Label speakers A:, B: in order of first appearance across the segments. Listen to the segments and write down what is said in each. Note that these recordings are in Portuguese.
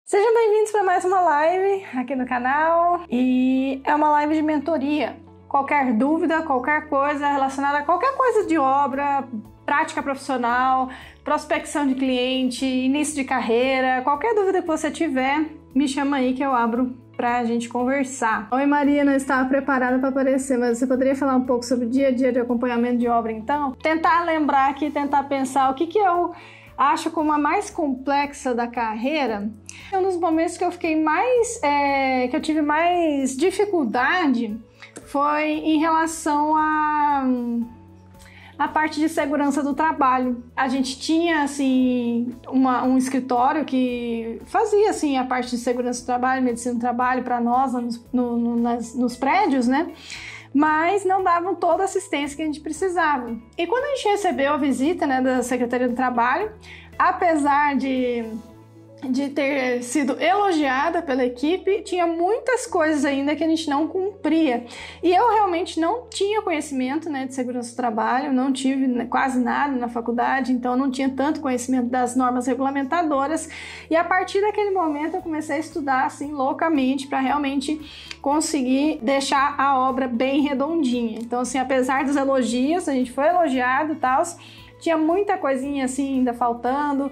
A: Sejam bem-vindos para mais uma live aqui no canal, e é uma live de mentoria. Qualquer dúvida, qualquer coisa relacionada a qualquer coisa de obra, prática profissional, prospecção de cliente, início de carreira, qualquer dúvida que você tiver, me chama aí que eu abro pra gente conversar. Oi Maria, não estava preparada para aparecer, mas você poderia falar um pouco sobre o dia a dia de acompanhamento de obra então? Tentar lembrar aqui, tentar pensar o que eu acho como a mais complexa da carreira. Um dos momentos que eu fiquei que eu tive mais dificuldade foi em relação a parte de segurança do trabalho. A gente tinha, assim, um escritório que fazia, assim, a parte de segurança do trabalho, medicina do trabalho para nós nos prédios, né? Mas não davam toda a assistência que a gente precisava. E quando a gente recebeu a visita, né, da Secretaria do Trabalho, apesar de ter sido elogiada pela equipe, tinha muitas coisas ainda que a gente não cumpria. E eu realmente não tinha conhecimento, né, de segurança do trabalho, não tive quase nada na faculdade, então não tinha tanto conhecimento das normas regulamentadoras. E a partir daquele momento eu comecei a estudar assim loucamente para realmente conseguir deixar a obra bem redondinha. Então, assim, apesar dos elogios, a gente foi elogiado e tal, tinha muita coisinha assim ainda faltando,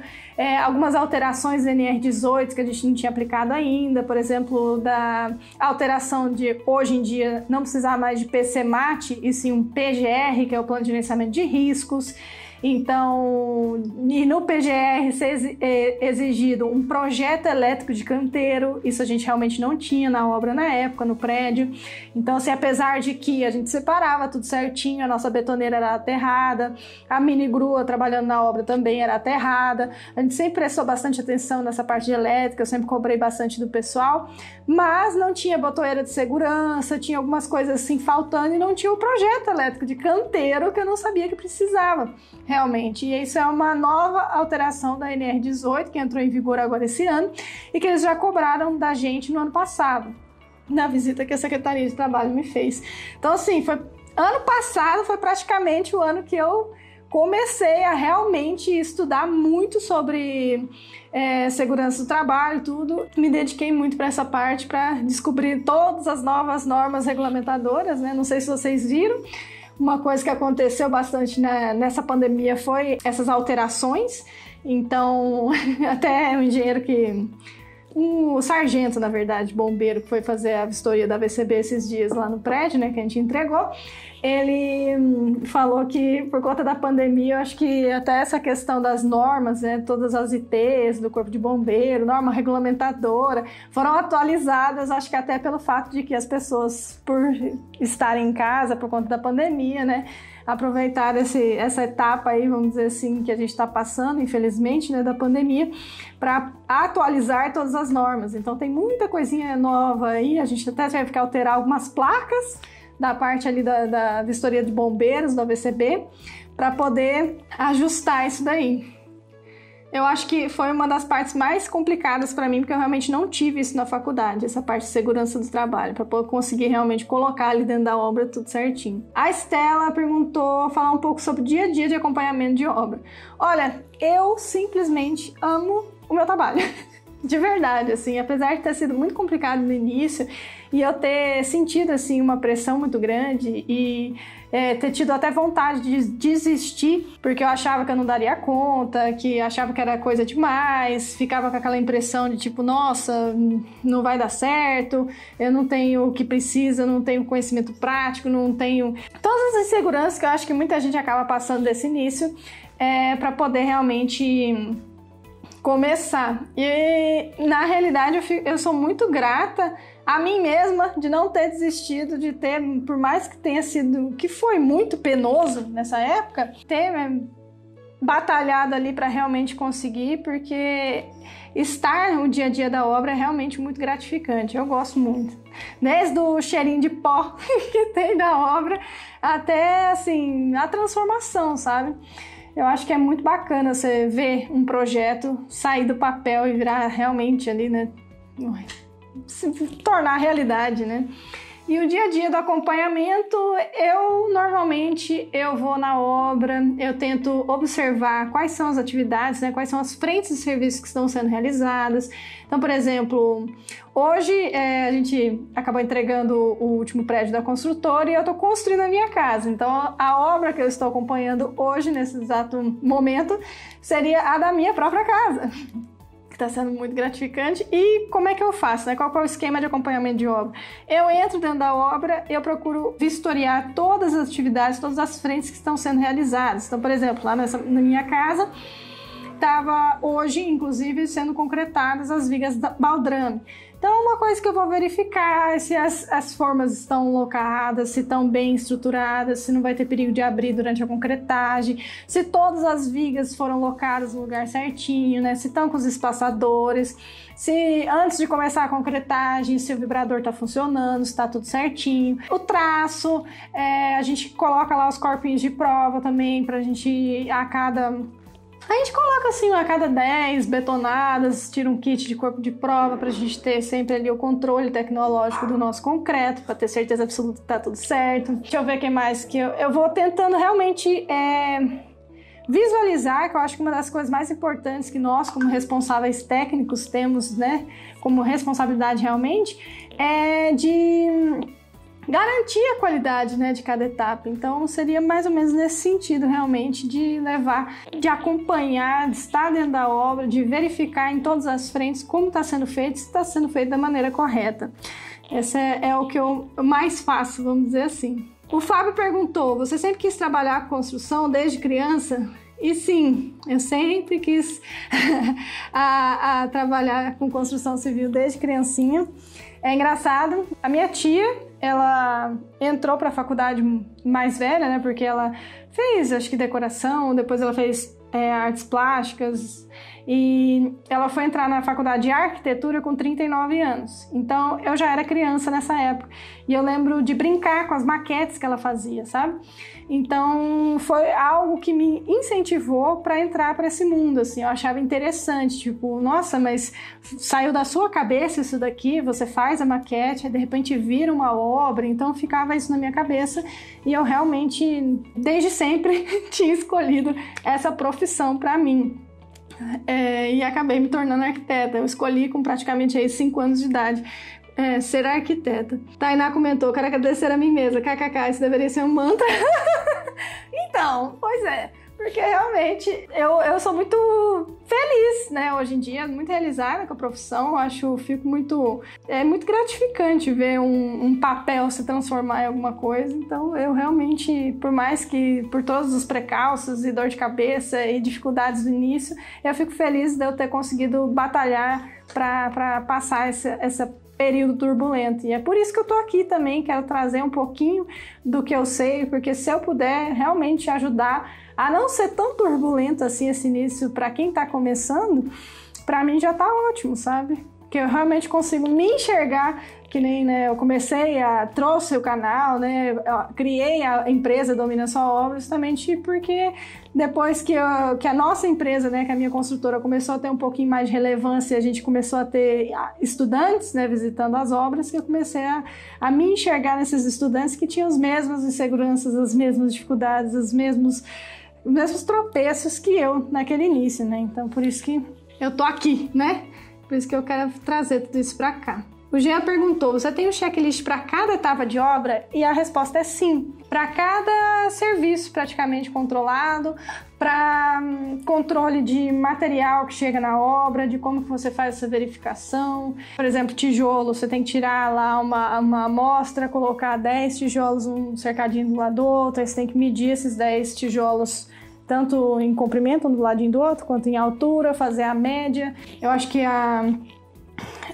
A: algumas alterações do NR18 que a gente não tinha aplicado ainda, por exemplo, da alteração de hoje em dia não precisar mais de PCMAT e sim um PGR, que é o Plano de Gerenciamento de Riscos. Então, e no PGR ser exigido um projeto elétrico de canteiro, isso a gente realmente não tinha na obra na época, no prédio. Então, assim, apesar de que a gente separava tudo certinho, a nossa betoneira era aterrada, a mini grua trabalhando na obra também era aterrada, a gente sempre prestou bastante atenção nessa parte de elétrica, eu sempre cobrei bastante do pessoal, mas não tinha botoeira de segurança, tinha algumas coisas assim faltando e não tinha o projeto elétrico de canteiro que eu não sabia que precisava. Realmente, e isso é uma nova alteração da NR18 que entrou em vigor agora esse ano e que eles já cobraram da gente no ano passado, na visita que a Secretaria de Trabalho me fez. Então, assim, ano passado foi praticamente o ano que eu comecei a realmente estudar muito sobre segurança do trabalho e tudo. Me dediquei muito para essa parte, para descobrir todas as novas normas regulamentadoras, né? Não sei se vocês viram. Uma coisa que aconteceu bastante nessa pandemia foi essas alterações. Então, até o engenheiro o sargento, na verdade, bombeiro, que foi fazer a vistoria da VCB esses dias lá no prédio, né, que a gente entregou, ele falou que por conta da pandemia, eu acho que até essa questão das normas, né, todas as ITs do Corpo de Bombeiro, norma regulamentadora, foram atualizadas, acho que até pelo fato de que as pessoas, por estarem em casa por conta da pandemia, né, aproveitar essa etapa aí, vamos dizer assim, que a gente está passando, infelizmente, né, da pandemia, para atualizar todas as normas. Então tem muita coisinha nova aí, a gente até teve que alterar algumas placas da parte ali da vistoria de bombeiros, da VCB, para poder ajustar isso daí. Eu acho que foi uma das partes mais complicadas para mim, porque eu realmente não tive isso na faculdade, essa parte de segurança do trabalho, para conseguir realmente colocar ali dentro da obra tudo certinho. A Estela perguntou, falar um pouco sobre o dia a dia de acompanhamento de obra. Olha, eu simplesmente amo o meu trabalho. De verdade, assim, apesar de ter sido muito complicado no início e eu ter sentido, assim, uma pressão muito grande e ter tido até vontade de desistir, porque eu achava que eu não daria conta, que achava que era coisa demais, ficava com aquela impressão de tipo, nossa, não vai dar certo, eu não tenho o que precisa, não tenho conhecimento prático, não tenho... Todas as inseguranças que eu acho que muita gente acaba passando desse início para poder realmente começar. E na realidade eu sou muito grata a mim mesma de não ter desistido, de ter, por mais que tenha sido, que foi muito penoso nessa época, ter batalhado ali para realmente conseguir, porque estar no dia a dia da obra é realmente muito gratificante, eu gosto muito. Desde o cheirinho de pó que tem da obra até, assim, a transformação, sabe? Eu acho que é muito bacana você ver um projeto sair do papel e virar realmente ali, né? Se tornar realidade, né? E o dia a dia do acompanhamento, normalmente vou na obra, eu tento observar quais são as atividades, né, quais são as frentes de serviço que estão sendo realizadas. Então, por exemplo, hoje a gente acabou entregando o último prédio da construtora e eu estou construindo a minha casa. Então, a obra que eu estou acompanhando hoje, nesse exato momento, seria a da minha própria casa. Está sendo muito gratificante. E como é que eu faço, né? Qual é o esquema de acompanhamento de obra? Eu entro dentro da obra, eu procuro vistoriar todas as atividades, todas as frentes que estão sendo realizadas. Então, por exemplo, lá na minha casa, estava hoje, inclusive, sendo concretadas as vigas da baldrame. Então, é uma coisa que eu vou verificar se as formas estão locadas, se estão bem estruturadas, se não vai ter perigo de abrir durante a concretagem, se todas as vigas foram locadas no lugar certinho, né? Se estão com os espaçadores, se antes de começar a concretagem, se o vibrador está funcionando, se está tudo certinho. O traço, a gente coloca lá os corpinhos de prova também, para a gente, a gente coloca assim, a cada 10 betonadas, tira um kit de corpo de prova pra gente ter sempre ali o controle tecnológico do nosso concreto, pra ter certeza absoluta que tá tudo certo. Deixa eu ver o que mais que eu vou tentando realmente visualizar, que eu acho que uma das coisas mais importantes que nós, como responsáveis técnicos, temos, né, como responsabilidade realmente, é de garantir a qualidade, né, de cada etapa. Então, seria mais ou menos nesse sentido, realmente, de acompanhar, de estar dentro da obra, de verificar em todas as frentes como está sendo feito, se está sendo feito da maneira correta. Esse é o que eu mais faço, vamos dizer assim. O Fábio perguntou, você sempre quis trabalhar com construção desde criança? E sim, eu sempre quis trabalhar com construção civil desde criancinha. É engraçado, a minha tia, ela entrou para a faculdade mais velha, né? Porque ela fez, acho que decoração, depois ela fez artes plásticas e ela foi entrar na faculdade de arquitetura com 39 anos. Então, eu já era criança nessa época e eu lembro de brincar com as maquetes que ela fazia, sabe? Então, foi algo que me incentivou para entrar para esse mundo, assim. Eu achava interessante, tipo, nossa, mas saiu da sua cabeça isso daqui, você faz a maquete, aí de repente vira uma obra. Então, ficava isso na minha cabeça e eu realmente, desde sempre, tinha escolhido essa profissão para mim. E acabei me tornando arquiteta. Eu escolhi com praticamente aí 5 anos de idade ser arquiteta. Tainá comentou, quero agradecer a mim mesma, kkk, isso deveria ser um mantra. Então, pois é, porque realmente eu sou muito feliz, né, hoje em dia, muito realizada com a profissão, fico muito gratificante ver um papel se transformar em alguma coisa. Então eu realmente, por mais que por todos os precalços e dor de cabeça e dificuldades do início, eu fico feliz de eu ter conseguido batalhar para passar essa período turbulento. E é por isso que eu tô aqui também, quero trazer um pouquinho do que eu sei, porque se eu puder realmente ajudar a não ser tão turbulento assim esse início para quem tá começando, para mim já tá ótimo, sabe? Que eu realmente consigo me enxergar, que nem, né, eu trouxe o canal, né, criei a empresa Domina Sua Obra justamente porque depois que a nossa empresa, né, que a minha construtora começou a ter um pouquinho mais de relevância, a gente começou a ter estudantes, né, visitando as obras, que eu comecei a me enxergar nesses estudantes que tinham as mesmas inseguranças, as mesmas dificuldades, os mesmos tropeços que eu naquele início, né, então por isso que eu tô aqui, né, por isso que eu quero trazer tudo isso pra cá. O Jean perguntou, você tem um checklist para cada etapa de obra? E a resposta é sim. Para cada serviço praticamente controlado, para controle de material que chega na obra, de como que você faz essa verificação. Por exemplo, tijolo, você tem que tirar lá uma amostra, colocar 10 tijolos um cercadinho do lado do outro, aí você tem que medir esses 10 tijolos tanto em comprimento um do ladinho do outro, quanto em altura, fazer a média. Eu acho que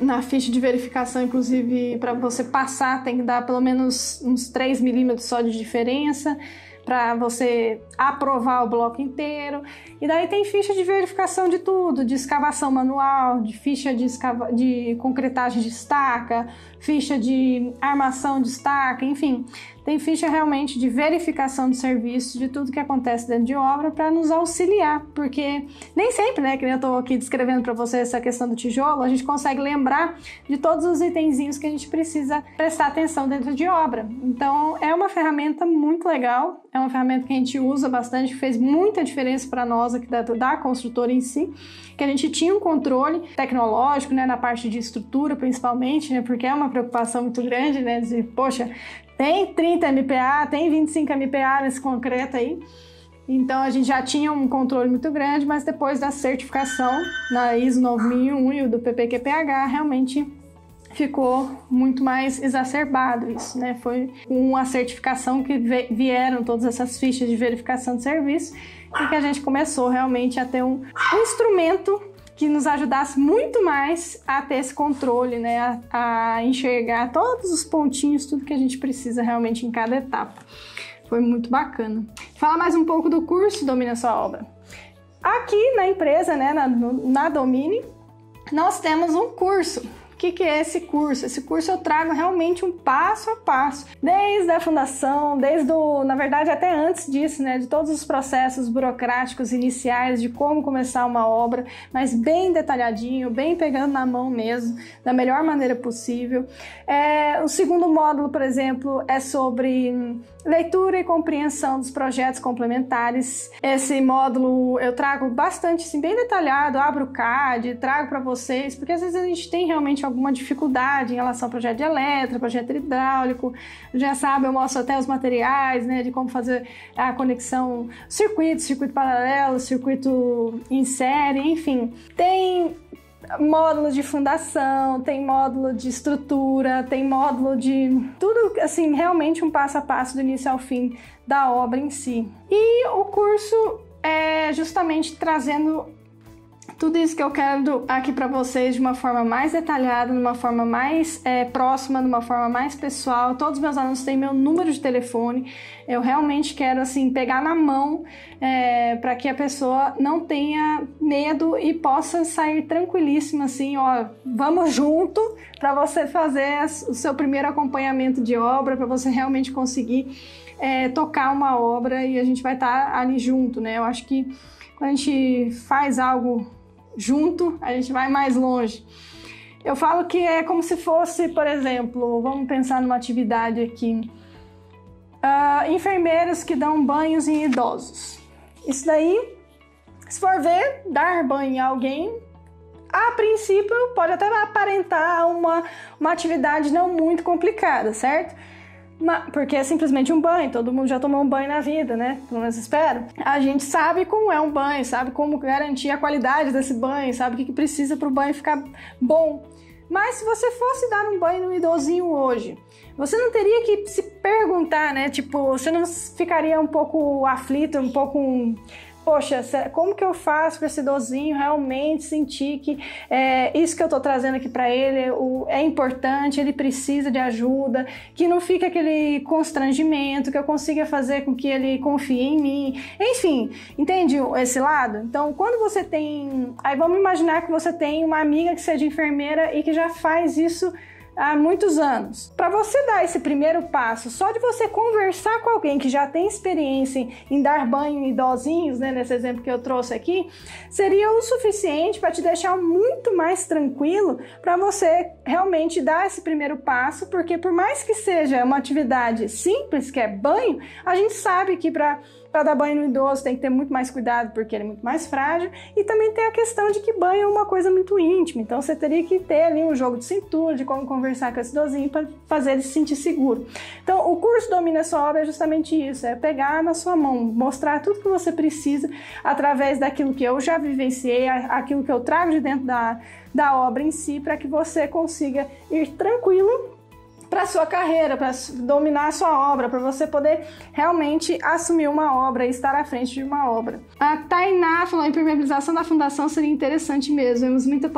A: na ficha de verificação, inclusive, para você passar, tem que dar pelo menos uns 3 milímetros só de diferença para você aprovar o bloco inteiro. E daí tem ficha de verificação de tudo, de escavação manual, de ficha de concretagem de estaca, ficha de armação de estaca, enfim. tem ficha realmente de verificação de serviço, de tudo que acontece dentro de obra para nos auxiliar, porque nem sempre, né, que eu estou aqui descrevendo para você essa questão do tijolo, a gente consegue lembrar de todos os itenzinhos que a gente precisa prestar atenção dentro de obra. Então, é uma ferramenta muito legal, é uma ferramenta que a gente usa bastante, que fez muita diferença para nós aqui da construtora em si, que a gente tinha um controle tecnológico, né, na parte de estrutura principalmente, né, porque é uma preocupação muito grande, né, dizer, poxa, tem 30 MPa, tem 25 MPa nesse concreto aí. Então a gente já tinha um controle muito grande, mas depois da certificação na ISO 9001 e do PPQPH, realmente ficou muito mais exacerbado isso, né? Foi com a certificação que vieram todas essas fichas de verificação de serviço e que a gente começou realmente a ter um instrumento que nos ajudasse muito mais a ter esse controle, né? A enxergar todos os pontinhos, tudo que a gente precisa realmente em cada etapa. Foi muito bacana. Fala mais um pouco do curso Domine a Sua Obra. Aqui na empresa, né, na Domine, nós temos um curso. O que é esse curso? Esse curso eu trago realmente um passo a passo, desde a fundação, na verdade até antes disso, né, de todos os processos burocráticos iniciais de como começar uma obra, mas bem detalhadinho, bem pegando na mão mesmo, da melhor maneira possível. O segundo módulo, por exemplo, é sobre leitura e compreensão dos projetos complementares. Esse módulo eu trago bastante, assim, bem detalhado, abro o CAD, trago para vocês, porque às vezes a gente tem realmente alguma dificuldade em relação ao projeto de elétrica, projeto hidráulico, já sabe, eu mostro até os materiais, né, de como fazer a conexão, circuito paralelo, circuito em série, enfim. Tem módulo de fundação, tem módulo de estrutura, tem módulo de tudo, assim, realmente um passo a passo do início ao fim da obra em si. E o curso é justamente trazendo tudo isso que eu quero aqui para vocês de uma forma mais detalhada, de uma forma mais próxima, de uma forma mais pessoal. Todos os meus alunos têm meu número de telefone. Eu realmente quero, assim, pegar na mão para que a pessoa não tenha medo e possa sair tranquilíssima, assim, ó, vamos junto para você fazer o seu primeiro acompanhamento de obra, para você realmente conseguir tocar uma obra e a gente vai estar ali junto, né? Eu acho que quando a gente faz algo junto, a gente vai mais longe. Eu falo que é como se fosse, por exemplo, vamos pensar numa atividade aqui, enfermeiros que dão banhos em idosos. Isso daí, se for ver, dar banho em alguém, a princípio pode até aparentar uma atividade não muito complicada, certo? Porque é simplesmente um banho, todo mundo já tomou um banho na vida, né? Pelo menos espero. A gente sabe como é um banho, sabe como garantir a qualidade desse banho, sabe o que precisa para o banho ficar bom. Mas se você fosse dar um banho no idosinho hoje, você não teria que se perguntar, né? Tipo, você não ficaria um pouco aflito, um pouco... Poxa, como que eu faço para esse idosinho realmente sentir que isso que eu estou trazendo aqui para ele é importante, ele precisa de ajuda, que não fique aquele constrangimento, que eu consiga fazer com que ele confie em mim. Enfim, entende esse lado? Então, quando você tem... Aí vamos imaginar que você tem uma amiga que seja enfermeira e que já faz isso há muitos anos. Para você dar esse primeiro passo, só de você conversar com alguém que já tem experiência em dar banho em idosinhos, né, nesse exemplo que eu trouxe aqui, seria o suficiente para te deixar muito mais tranquilo para você realmente dar esse primeiro passo, porque por mais que seja uma atividade simples, que é banho, a gente sabe que para dar banho no idoso tem que ter muito mais cuidado porque ele é muito mais frágil, e também tem a questão de que banho é uma coisa muito íntima, então você teria que ter ali um jogo de cintura, de como conversar com esse idosinho para fazer ele se sentir seguro. Então o curso Domine a Sua Obra é justamente isso, é pegar na sua mão, mostrar tudo que você precisa através daquilo que eu já vivenciei, aquilo que eu trago de dentro da obra em si, para que você consiga ir tranquilo para a sua carreira, para dominar a sua obra, para você poder realmente assumir uma obra e estar à frente de uma obra. A Tainá falou: a impermeabilização da fundação seria interessante mesmo. Vemos muitas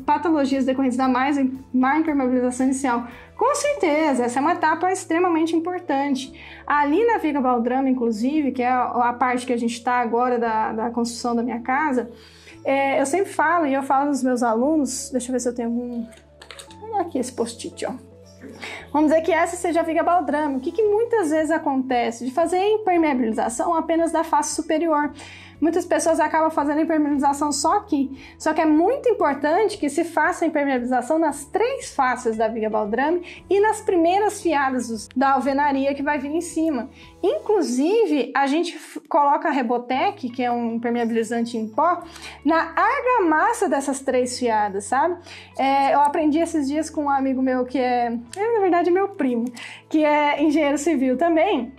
A: patologias decorrentes da má impermeabilização inicial. Com certeza, essa é uma etapa extremamente importante. Ali na Viga Baldrama, inclusive, que é a parte que a gente está agora da construção da minha casa, eu sempre falo, e eu falo nos meus alunos, deixa eu ver se eu tenho algum... Olha aqui esse post-it, ó. Vamos dizer que essa seja a viga baldrame. O que muitas vezes acontece? De fazer a impermeabilização apenas da face superior. Muitas pessoas acabam fazendo a impermeabilização só aqui. Só que é muito importante que se faça a impermeabilização nas 3 faces da viga baldrame e nas primeiras fiadas da alvenaria que vai vir em cima. Inclusive, a gente coloca a Rebotec, que é um impermeabilizante em pó, na argamassa dessas 3 fiadas, sabe? Eu aprendi esses dias com um amigo meu que na verdade é meu primo, que é engenheiro civil também,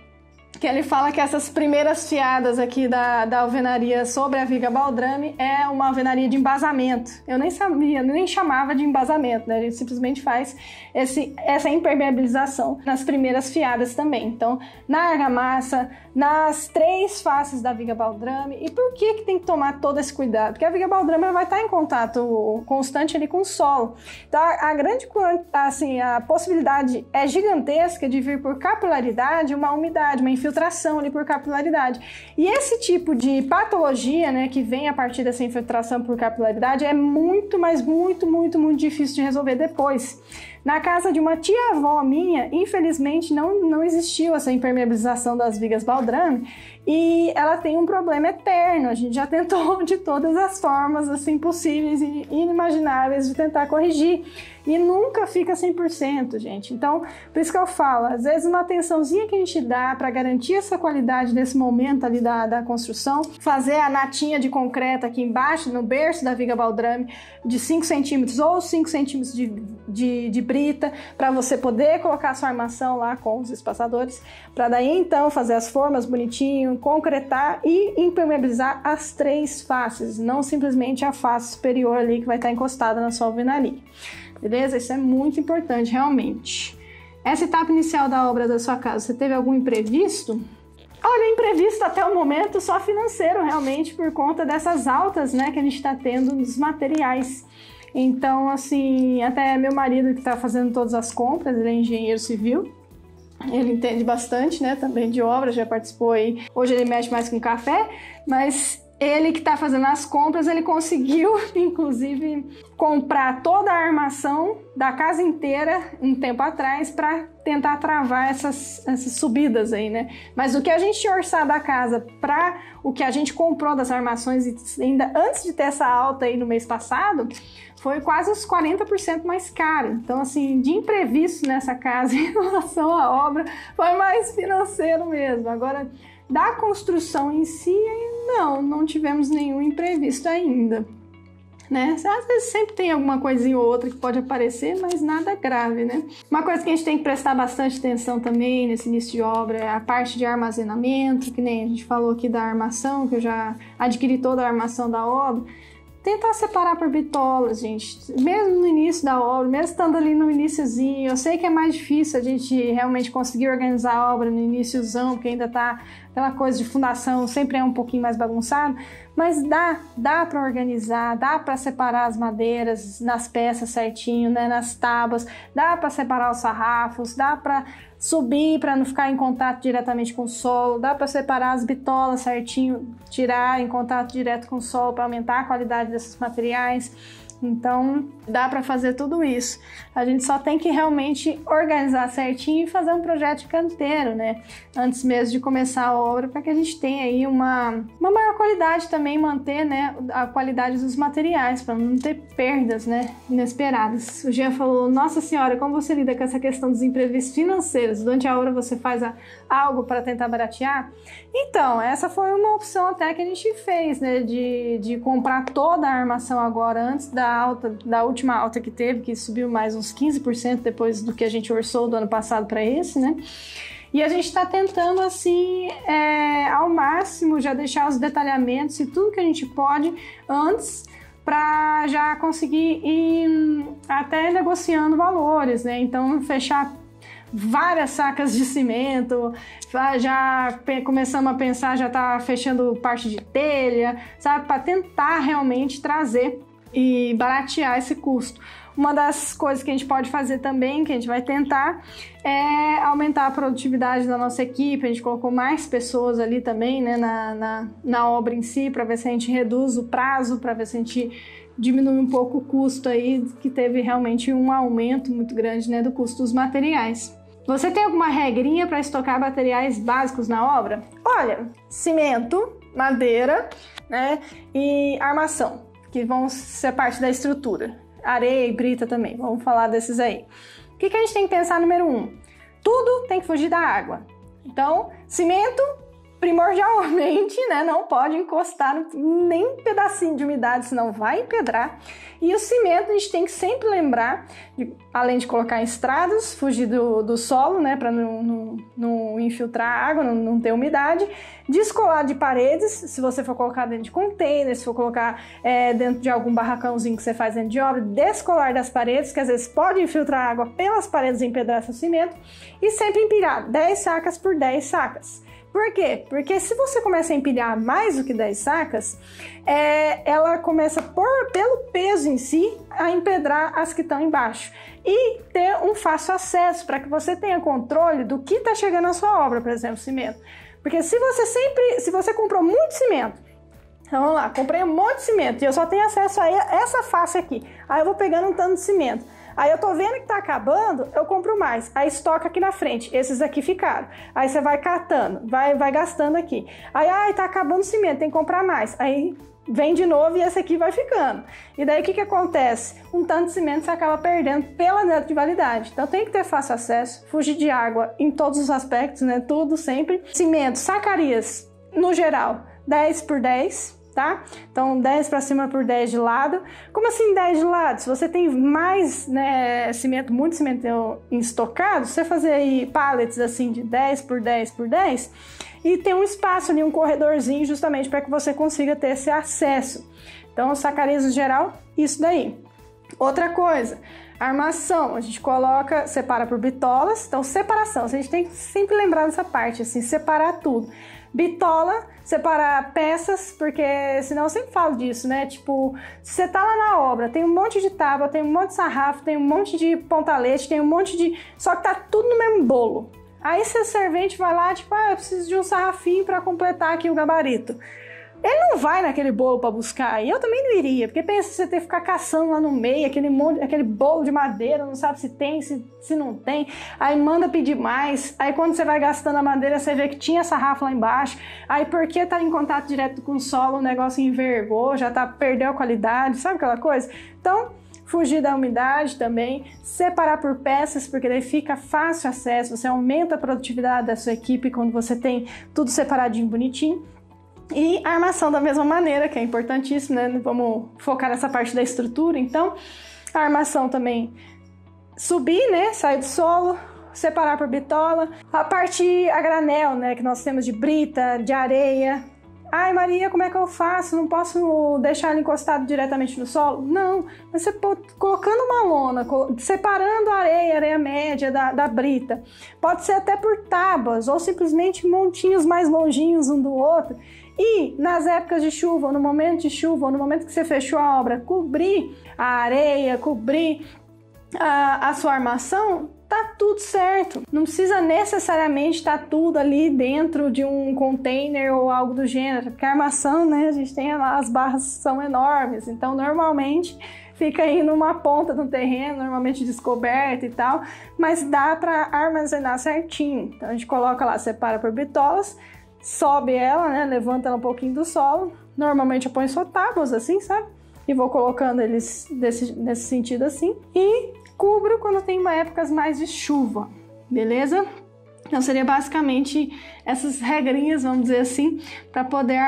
A: que ele fala que essas primeiras fiadas aqui da alvenaria sobre a viga baldrame é uma alvenaria de embasamento. Eu nem sabia, nem chamava de embasamento, né? A gente simplesmente faz essa impermeabilização nas primeiras fiadas também. Então, na argamassa, nas 3 faces da viga baldrame. E por que tem que tomar todo esse cuidado? Porque a viga baldrame vai estar em contato constante ali com o solo. Então, a possibilidade é gigantesca de vir por capilaridade uma umidade, uma infiltração ali por capilaridade. E esse tipo de patologia, né, que vem a partir dessa infiltração por capilaridade é muito, mas muito, muito, muito difícil de resolver depois. Na casa de uma tia-avó minha, infelizmente, não existiu essa impermeabilização das vigas baldrame e ela tem um problema eterno. A gente já tentou de todas as formas assim possíveis e inimagináveis de tentar corrigir e nunca fica 100%, gente. Então, por isso que eu falo, às vezes uma atençãozinha que a gente dá para garantir essa qualidade nesse momento ali da construção, fazer a natinha de concreto aqui embaixo, no berço da viga baldrame, de 5 centímetros ou 5 centímetros de brita, para você poder colocar a sua armação lá com os espaçadores, para daí então fazer as formas bonitinho, concretar e impermeabilizar as 3 faces, não simplesmente a face superior ali que vai estar encostada na sua alvenaria. Beleza? Isso é muito importante, realmente. Essa etapa inicial da obra da sua casa, você teve algum imprevisto? Olha, imprevisto até o momento só financeiro, realmente, por conta dessas altas, né, que a gente está tendo nos materiais. Então, assim, até meu marido que está fazendo todas as compras, ele é engenheiro civil, ele entende bastante, né, também de obra, já participou aí. Hoje ele mexe mais com café, mas ele que está fazendo as compras, ele conseguiu, inclusive, comprar toda a armação da casa inteira um tempo atrás para tentar travar essas subidas aí, né? Mas o que a gente orçar da casa para o que a gente comprou das armações, ainda antes de ter essa alta aí no mês passado, foi quase uns 40% mais caro. Então, assim, de imprevisto nessa casa em relação à obra, foi mais financeiro mesmo. Agora, da construção em si, não tivemos nenhum imprevisto ainda, né? Às vezes sempre tem alguma coisinha ou outra que pode aparecer, mas nada grave, né? Uma coisa que a gente tem que prestar bastante atenção também nesse início de obra é a parte de armazenamento, que nem a gente falou aqui da armação, que eu já adquiri toda a armação da obra. Tentar separar por bitolas, gente. Mesmo no início da obra, mesmo estando ali no iniciozinho, eu sei que é mais difícil a gente realmente conseguir organizar a obra no iniciozão, porque ainda tá aquela coisa de fundação, sempre é um pouquinho mais bagunçado, mas dá para organizar, dá para separar as madeiras nas peças certinho, né, nas tábuas, dá para separar os sarrafos, dá para subir para não ficar em contato diretamente com o solo, dá para separar as bitolas certinho, tirar em contato direto com o solo para aumentar a qualidade desses materiais. Então, dá para fazer tudo isso. A gente só tem que realmente organizar certinho e fazer um projeto de canteiro, né? Antes mesmo de começar a obra, para que a gente tenha aí uma maior qualidade também, manter, né, a qualidade dos materiais, para não ter perdas, né, inesperadas. O Jean falou, nossa senhora, como você lida com essa questão dos imprevistos financeiros? Durante a obra você faz algo para tentar baratear? Então, essa foi uma opção até que a gente fez, né, de comprar toda a armação agora, antes da última alta que teve, que subiu mais uns 15% depois do que a gente orçou do ano passado para esse, né? E a gente está tentando, assim, ao máximo, já deixar os detalhamentos e tudo que a gente pode antes, para já conseguir ir até negociando valores, né? Então, fechar várias sacas de cimento, já começamos a pensar, já tá fechando parte de telha, sabe? Para tentar realmente trazer e baratear esse custo. Uma das coisas que a gente pode fazer também, que a gente vai tentar, é aumentar a produtividade da nossa equipe. A gente colocou mais pessoas ali também, né, na obra em si, para ver se a gente reduz o prazo, para ver se a gente diminui um pouco o custo aí, que teve realmente um aumento muito grande, né, do custo dos materiais. Você tem alguma regrinha para estocar materiais básicos na obra? Olha, cimento, madeira, né, e armação, que vão ser parte da estrutura. Areia e brita também, vamos falar desses aí. O que a gente tem que pensar? Número 1, tudo tem que fugir da água. Então, cimento, primordialmente, né, não pode encostar nem um pedacinho de umidade, senão vai empedrar. E o cimento a gente tem que sempre lembrar, além de colocar em estradas, fugir do solo, né, para não infiltrar a água, não ter umidade. Descolar de paredes, se você for colocar dentro de container, se for colocar dentro de algum barracãozinho que você faz dentro de obra, descolar das paredes, que às vezes pode infiltrar água pelas paredes e empedrar seu cimento. E sempre empilhar 10 sacas por 10 sacas. Por quê? Porque se você começa a empilhar mais do que 10 sacas, ela começa, pelo peso em si, a empedrar as que estão embaixo. E ter um fácil acesso para que você tenha controle do que está chegando na sua obra, por exemplo, cimento. Porque se você comprou muito cimento, então vamos lá, comprei um monte de cimento e eu só tenho acesso a essa face aqui. Aí eu vou pegando um tanto de cimento. Aí eu tô vendo que tá acabando, eu compro mais. Aí estoca aqui na frente, esses aqui ficaram. Aí você vai catando, vai gastando aqui. Aí, tá acabando o cimento, tem que comprar mais. Aí vem de novo e esse aqui vai ficando. E daí o que acontece? Um tanto de cimento você acaba perdendo pela data de validade. Então tem que ter fácil acesso, fugir de água em todos os aspectos, né? Tudo sempre. Cimento, sacarias, no geral, 10 por 10. Tá? Então 10 para cima por 10 de lado. Como assim 10 de lado? Se você tem mais, né, cimento, muito cimento estocado, você fazer aí pallets assim de 10 por 10 por 10 e tem um espaço ali, um corredorzinho, justamente para que você consiga ter esse acesso. Então sacarias no geral, isso daí. Outra coisa, armação, a gente separa por bitolas. Então separação, a gente tem que sempre lembrar dessa parte, assim, separar tudo. Bitola, separar peças, porque senão eu sempre falo disso, né? Tipo, se você tá lá na obra, tem um monte de tábua, tem um monte de sarrafo, tem um monte de pontalete, tem um monte de... Só que tá tudo no mesmo bolo. Aí seu servente vai lá, tipo, eu preciso de um sarrafinho para completar aqui o gabarito. Ele não vai naquele bolo para buscar, e eu também não iria, porque pensa você ter que ficar caçando lá no meio, aquele bolo de madeira, não sabe se tem, se não tem, aí manda pedir mais, aí quando você vai gastando a madeira, você vê que tinha sarrafo lá embaixo, aí porque tá em contato direto com o solo, o negócio envergou, perdeu a qualidade, sabe aquela coisa? Então, fugir da umidade também, separar por peças, porque daí fica fácil acesso, você aumenta a produtividade da sua equipe quando você tem tudo separadinho, bonitinho. E a armação da mesma maneira, que é importantíssimo, né? Vamos focar nessa parte da estrutura. Então, a armação também subir, né? Sair do solo, separar por bitola. A parte a granel, né? Que nós temos de brita, de areia. Ai, Maria, como é que eu faço? Não posso deixar ele encostado diretamente no solo? Não, mas você colocando uma lona, separando a areia média da brita. Pode ser até por tábuas, ou simplesmente montinhos mais longinhos um do outro. E nas épocas de chuva, ou no momento de chuva, ou no momento que você fechou a obra, cobrir a areia, cobrir a sua armação, tá tudo certo. Não precisa necessariamente estar tudo ali dentro de um container ou algo do gênero, porque a armação, né, a gente tem lá, as barras são enormes, então normalmente fica aí numa ponta do terreno, normalmente descoberta e tal, mas dá para armazenar certinho. Então a gente coloca lá, separa por bitolas, sobe ela, né, levanta ela um pouquinho do solo, normalmente eu ponho só tábuas assim, sabe? E vou colocando eles nesse sentido assim, e cubro quando tem épocas mais de chuva, beleza? Então seria basicamente essas regrinhas, vamos dizer assim, para poder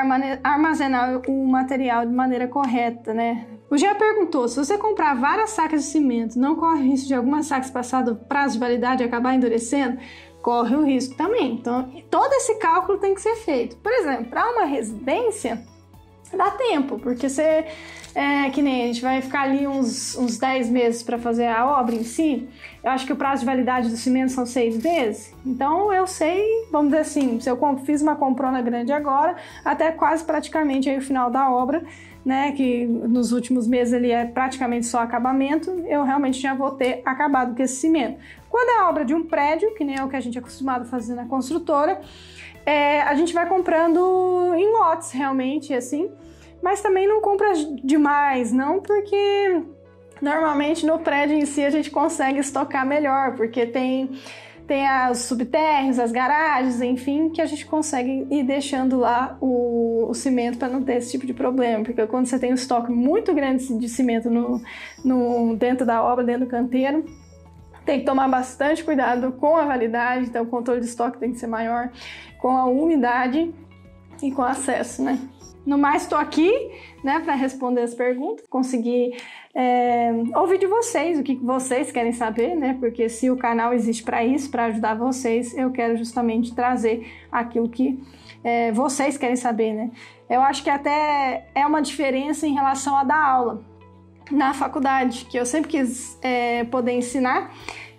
A: armazenar o material de maneira correta, né? O Gia perguntou, se você comprar várias sacas de cimento, não corre o risco de algumas sacas passar do prazo de validade e acabar endurecendo? Corre o risco também. Então, todo esse cálculo tem que ser feito. Por exemplo, para uma residência, dá tempo, porque você... que nem a gente vai ficar ali uns 10 meses para fazer a obra em si. Eu acho que o prazo de validade do cimento são 6 meses. Então eu sei, vamos dizer assim, se eu fiz uma comprona grande agora, até quase praticamente aí o final da obra, né, que nos últimos meses ele é praticamente só acabamento, eu realmente já vou ter acabado com esse cimento. Quando é a obra de um prédio, que nem é o que a gente é acostumado a fazer na construtora, a gente vai comprando em lotes realmente, assim, mas também não compra demais, não, porque normalmente no prédio em si a gente consegue estocar melhor, porque tem os subtérreos, as garagens, enfim, que a gente consegue ir deixando lá o cimento para não ter esse tipo de problema, porque quando você tem um estoque muito grande de cimento dentro da obra, dentro do canteiro, tem que tomar bastante cuidado com a validade, então o controle de estoque tem que ser maior, com a umidade e com acesso, né? No mais, estou aqui, né, para responder as perguntas, conseguir ouvir de vocês, o que vocês querem saber, né? Porque se o canal existe para isso, para ajudar vocês, eu quero justamente trazer aquilo que vocês querem saber, né? Eu acho que até é uma diferença em relação a dar aula na faculdade, que eu sempre quis poder ensinar,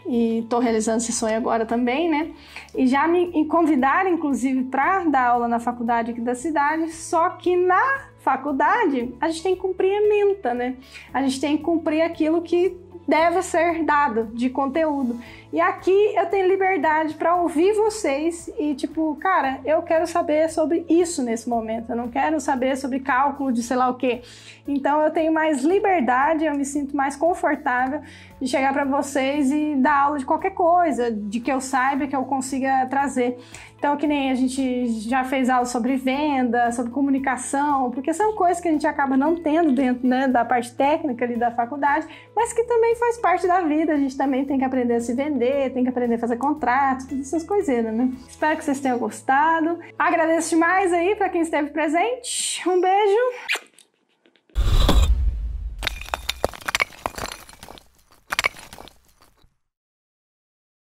A: e estou realizando esse sonho agora também, né? E já me convidaram, inclusive, para dar aula na faculdade aqui da cidade, só que na faculdade a gente tem que cumprir a menta, né? A gente tem que cumprir aquilo que deve ser dado de conteúdo. E aqui eu tenho liberdade para ouvir vocês e tipo, cara, eu quero saber sobre isso nesse momento, eu não quero saber sobre cálculo de sei lá o quê. Então eu tenho mais liberdade, eu me sinto mais confortável de chegar para vocês e dar aula de qualquer coisa, de que eu saiba, que eu consiga trazer. Então, que nem a gente já fez aula sobre venda, sobre comunicação, porque são coisas que a gente acaba não tendo dentro, né, da parte técnica ali da faculdade, mas que também faz parte da vida. A gente também tem que aprender a se vender, tem que aprender a fazer contratos, todas essas coisinhas, né? Espero que vocês tenham gostado. Agradeço demais aí para quem esteve presente. Um beijo!